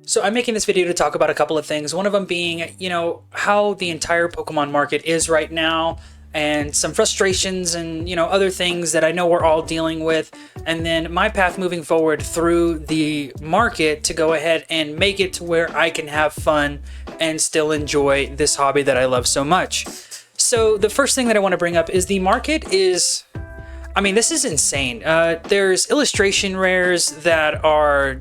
So I'm making this video to talk about a couple of things. One of them being, how the entire Pokemon market is right now and some frustrations and, other things that I know we're all dealing with. And then my path moving forward through the market to go ahead and make it to where I can have fun and still enjoy this hobby that I love so much. So the first thing that I want to bring up is the market is, this is insane. There's illustration rares that are,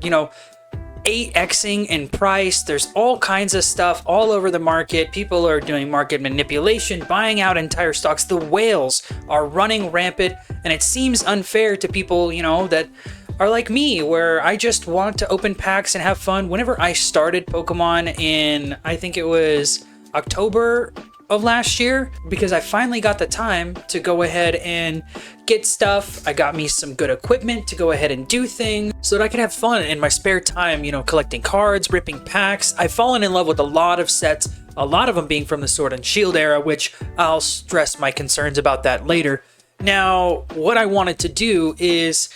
8xing in price. There's all kinds of stuff all over the market. People are doing market manipulation, buying out entire stocks. The whales are running rampant, and it seems unfair to people, that are like me, where I just want to open packs and have fun. Whenever I started Pokemon in, I think it was October of last year, because I finally got the time to go ahead and get stuff. I got me some good equipment to go ahead and do things so that I could have fun in my spare time, collecting cards, ripping packs. I've fallen in love with a lot of sets, a lot of them being from the Sword and Shield era, which I'll stress my concerns about that later. Now, what I wanted to do is,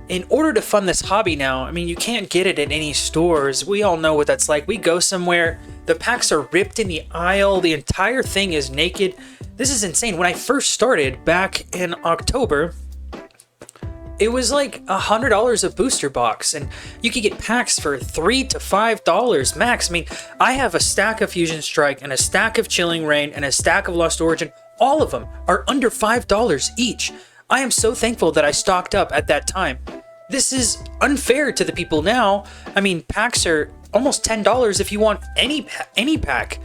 in order to fund this hobby now, you can't get it at any stores. We all know what that's like. We go somewhere, the packs are ripped in the aisle, the entire thing is naked. This is insane. When I first started back in October, it was like $100 a booster box, and you could get packs for $3 to $5 max. I have a stack of Fusion Strike and a stack of Chilling Reign and a stack of Lost Origin. All of them are under $5 each. I am so thankful that I stocked up at that time. This is unfair to the people now. Packs are almost $10 if you want any pack.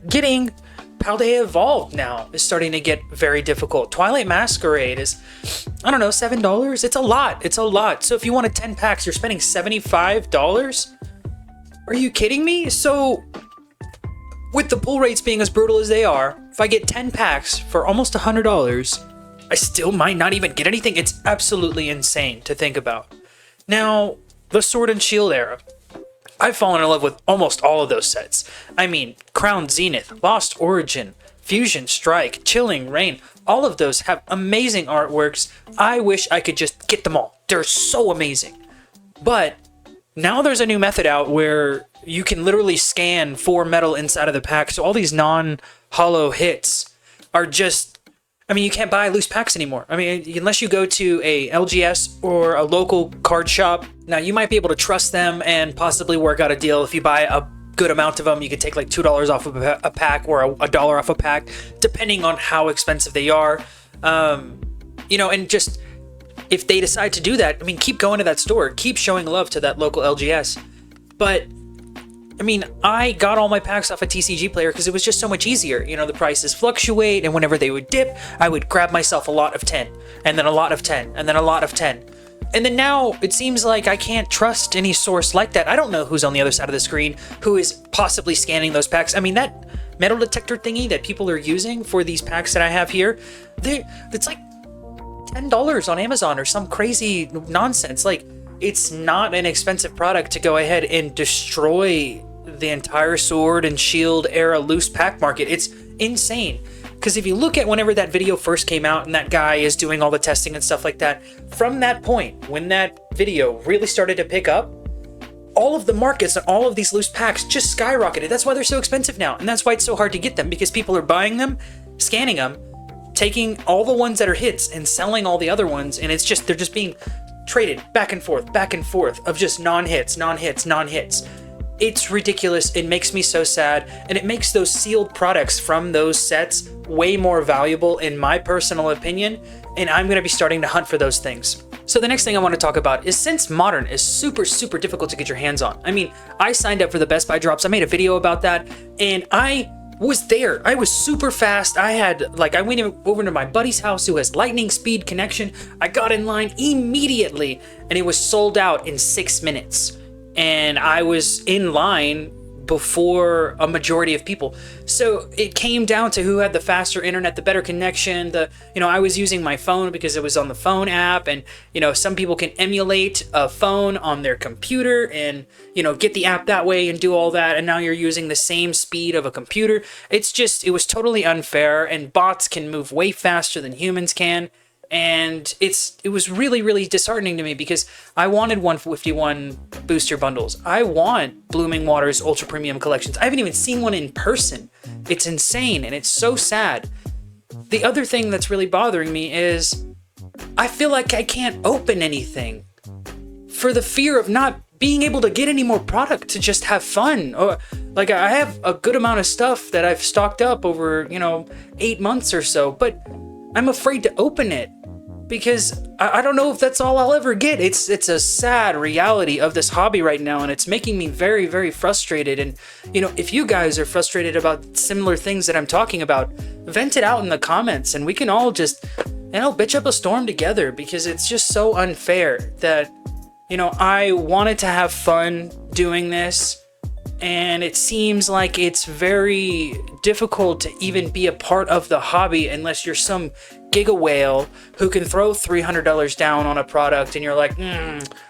Getting Paldea Evolved now is starting to get very difficult. Twilight Masquerade is, $7. It's a lot. It's a lot. So if you wanted 10 packs, you're spending $75? Are you kidding me? So with the pull rates being as brutal as they are, if I get 10 packs for almost $100, I still might not even get anything. It's absolutely insane to think about. Now, the Sword and Shield era. I've fallen in love with almost all of those sets. Crown Zenith, Lost Origin, Fusion Strike, Chilling Reign, all of those have amazing artworks. I wish I could just get them all. They're so amazing. But now there's a new method out where you can literally scan for metal inside of the pack. So all these non-holo hits are just, you can't buy loose packs anymore. Unless you go to a LGS or a local card shop. Now, you might be able to trust them and possibly work out a deal. If you buy a good amount of them, you could take like $2 off of a pack or a dollar off a pack, depending on how expensive they are. And just, if they decide to do that, keep going to that store. Keep showing love to that local LGS. But I got all my packs off a TCG Player because it was just so much easier. The prices fluctuate, and whenever they would dip, I would grab myself a lot of 10, and then a lot of 10, and then a lot of 10. And then now it seems like I can't trust any source like that. I don't know who's on the other side of the screen who is possibly scanning those packs. That metal detector thingy that people are using for these packs that I have here, it's like $10 on Amazon or some crazy nonsense. It's not an expensive product to go ahead and destroy the entire Sword and Shield era loose pack market. It's insane. Because if you look at whenever that video first came out and that guy is doing all the testing and stuff like that, from that point, when that video really started to pick up, all of the markets and all of these loose packs just skyrocketed. That's why they're so expensive now. And that's why it's so hard to get them, because people are buying them, scanning them, taking all the ones that are hits and selling all the other ones. And they're just being traded back and forth of just non-hits. It's ridiculous. It makes me so sad, and it makes those sealed products from those sets way more valuable in my personal opinion, and I'm going to be starting to hunt for those things. So the next thing I want to talk about is, since Modern is super, super difficult to get your hands on. I signed up for the Best Buy drops. I made a video about that, and I was there. I was super fast. I went over to my buddy's house who has lightning speed connection. I got in line immediately, and it was sold out in 6 minutes. And I was in line before a majority of people. So it came down to who had the faster internet, the better connection. I was using my phone because it was on the phone app, and some people can emulate a phone on their computer and get the app that way and do all that, and now you're using the same speed of a computer. It was totally unfair, and bots can move way faster than humans can. And it was really, really disheartening to me because I wanted 151 booster bundles. I want Blooming Waters Ultra Premium collections. I haven't even seen one in person. It's insane, and it's so sad. The other thing that's really bothering me is I feel like I can't open anything for the fear of not being able to get any more product to just have fun. Or like, I have a good amount of stuff that I've stocked up over, 8 months or so, but I'm afraid to open it because I don't know if that's all I'll ever get. It's a sad reality of this hobby right now, and it's making me very, very frustrated. And, if you guys are frustrated about similar things that I'm talking about, vent it out in the comments and we can all just, bitch up a storm together, because it's just so unfair that, I wanted to have fun doing this, and it seems like it's very difficult to even be a part of the hobby unless you're some giga whale who can throw $300 down on a product and you're like,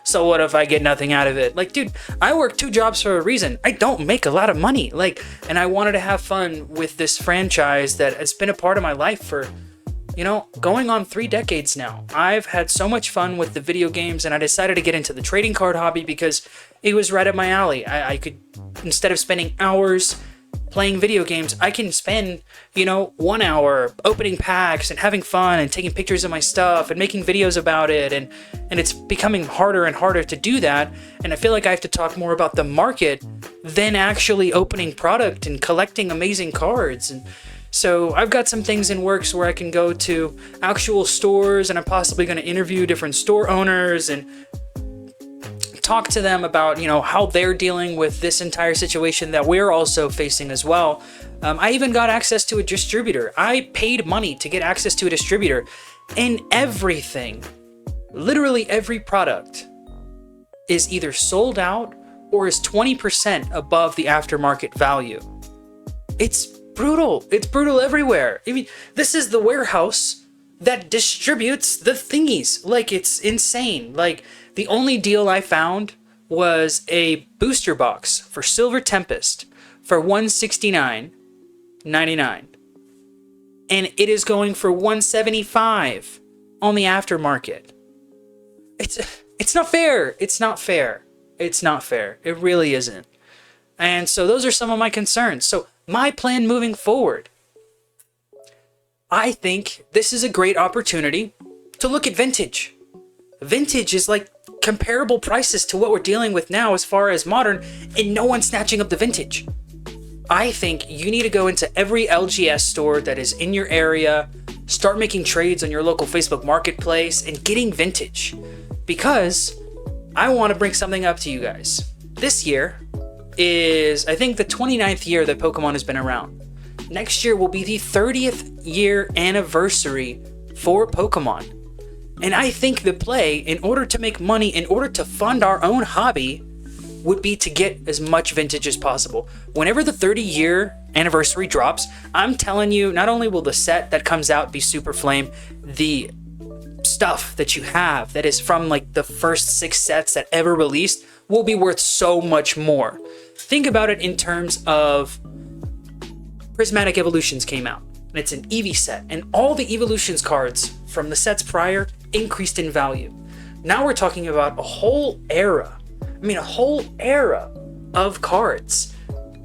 so what if I get nothing out of it? Like, dude, I work 2 jobs for a reason. I don't make a lot of money. And I wanted to have fun with this franchise that has been a part of my life for, going on 3 decades now. I've had so much fun with the video games, and I decided to get into the trading card hobby because it was right up my alley. I could, instead of spending hours playing video games, I can spend, 1 hour opening packs and having fun and taking pictures of my stuff and making videos about it. And it's becoming harder and harder to do that. And I feel like I have to talk more about the market than actually opening product and collecting amazing cards. And so I've got some things in works where I can go to actual stores, and I'm possibly going to interview different store owners and talk to them about, how they're dealing with this entire situation that we're also facing as well. I even got access to a distributor. I paid money to get access to a distributor, and everything, literally every product, is either sold out or is 20% above the aftermarket value. It's brutal. It's brutal everywhere. I mean, this is the warehouse that distributes the thingies. It's insane. The only deal I found was a booster box for Silver Tempest for $169.99. And it is going for $175 on the aftermarket. It's not fair. It's not fair. It's not fair. It really isn't. And so those are some of my concerns. So my plan moving forward, I think this is a great opportunity to look at vintage. Vintage is like comparable prices to what we're dealing with now as far as modern, and no one's snatching up the vintage. I think you need to go into every LGS store that is in your area, start making trades on your local Facebook marketplace and getting vintage, because I want to bring something up to you guys. This year is, I think, the 29th year that Pokemon has been around. Next year will be the 30th year anniversary for Pokemon. And I think the play, in order to make money, in order to fund our own hobby, would be to get as much vintage as possible. Whenever the 30-year anniversary drops, I'm telling you, not only will the set that comes out be super flame, the stuff that you have that is from the first 6 sets that ever released will be worth so much more. Think about it in terms of Prismatic Evolutions came out, and it's an Eevee set, and all the Evolutions cards from the sets prior increased in value. Now we're talking about a whole era of cards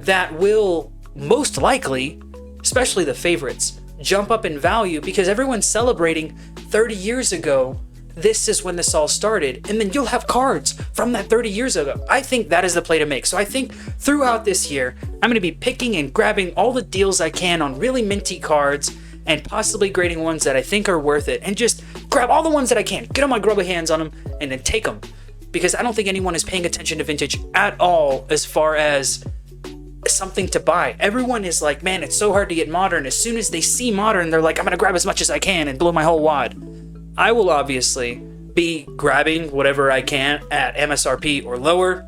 that will most likely, especially the favorites, jump up in value because everyone's celebrating 30 years ago. This is when this all started, and then you'll have cards from that 30 years ago. I think that is the play to make. So I think throughout this year, I'm going to be picking and grabbing all the deals I can on really minty cards, and possibly grading ones that I think are worth it, and just grab all the ones that I can, get on my grubby hands on them, and then take them. Because I don't think anyone is paying attention to vintage at all as far as something to buy. Everyone is like, man, it's so hard to get modern. As soon as they see modern, they're like, I'm gonna grab as much as I can and blow my whole wad. I will obviously be grabbing whatever I can at MSRP or lower,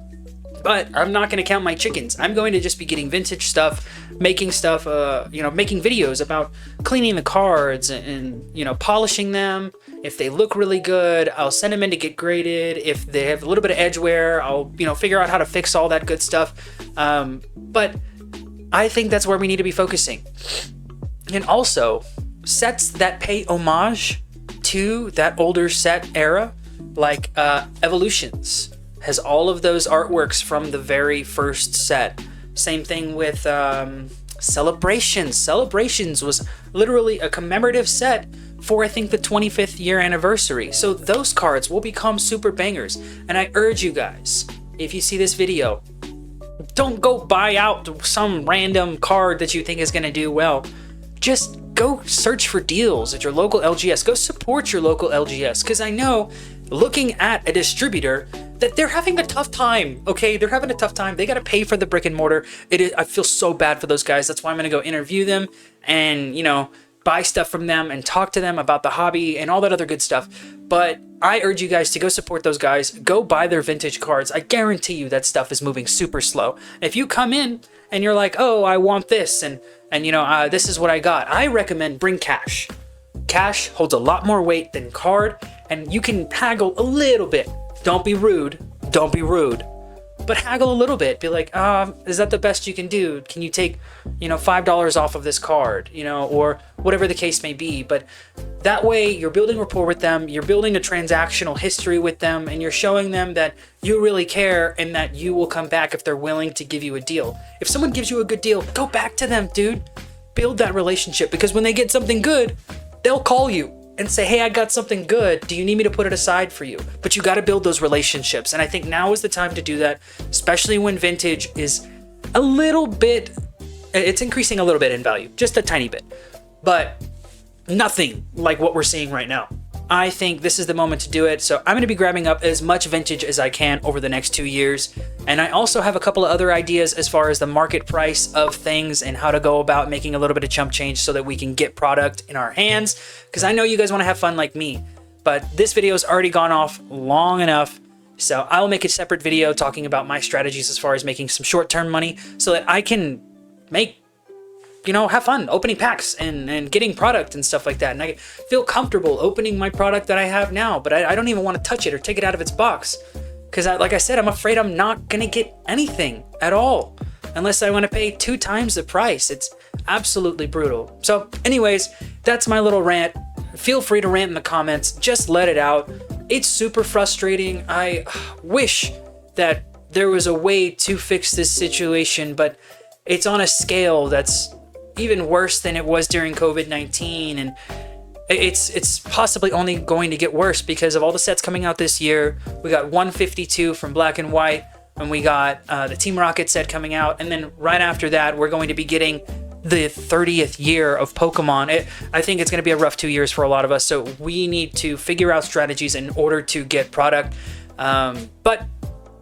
but I'm not going to count my chickens. I'm going to just be getting vintage stuff, making stuff, making videos about cleaning the cards and polishing them. If they look really good, I'll send them in to get graded. If they have a little bit of edge wear, I'll, figure out how to fix all that good stuff. But I think that's where we need to be focusing. And also, sets that pay homage into that older set era, like Evolutions has all of those artworks from the very first set. Same thing with Celebrations. Celebrations was literally a commemorative set for, I think, the 25th year anniversary. So those cards will become super bangers. And I urge you guys, if you see this video, don't go buy out some random card that you think is going to do well. Just go search for deals at your local LGS. Go support your local LGS, because I know, looking at a distributor, that they're having a tough time. Okay, they're having a tough time. They got to pay for the brick and mortar. I feel so bad for those guys. That's why I'm going to go interview them and, you know, buy stuff from them and talk to them about the hobby and all that other good stuff. But I urge you guys to go support those guys. Go buy their vintage cards. I guarantee you that stuff is moving super slow. If you come in and you're like, oh, I want this, and you know, this is what I got, I recommend bring cash. Cash holds a lot more weight than card, and you can haggle a little bit. Don't be rude. Don't be rude. But haggle a little bit. Be like, is that the best you can do? Can you take, you know, $5 off of this card, you know, or whatever the case may be. But that way you're building rapport with them. You're building a transactional history with them, and you're showing them that you really care and that you will come back if they're willing to give you a deal. If someone gives you a good deal, go back to them, dude. Build that relationship, because when they get something good, they'll call you and say, hey, I got something good. Do you need me to put it aside for you? But you got to build those relationships. And I think now is the time to do that, especially when vintage is a little bit, it's increasing a little bit in value, just a tiny bit, but nothing like what we're seeing right now. I think this is the moment to do it. So I'm going to be grabbing up as much vintage as I can over the next 2 years. And I also have a couple of other ideas as far as the market price of things and how to go about making a little bit of chump change so that we can get product in our hands. Because I know you guys want to have fun like me, but this video has already gone off long enough. So I'll make a separate video talking about my strategies as far as making some short-term money so that I can make, you know, have fun opening packs and getting product and stuff like that. And I feel comfortable opening my product that I have now, but I don't even want to touch it or take it out of its box. Because like I said, I'm afraid I'm not going to get anything at all unless I want to pay 2 times the price. It's absolutely brutal. So anyways, that's my little rant. Feel free to rant in the comments. Just let it out. It's super frustrating. I wish that there was a way to fix this situation, but it's on a scale that's even worse than it was during COVID-19, and it's possibly only going to get worse because of all the sets coming out this year. We got 152 from Black and White, and we got the Team Rocket set coming out, and then right after that we're going to be getting the 30th year of Pokemon. I think it's going to be a rough 2 years for a lot of us, so we need to figure out strategies in order to get product. But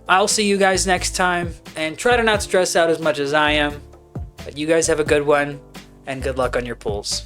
I'll see you guys next time, and try to not stress out as much as I am. But you guys have a good one, and good luck on your pulls.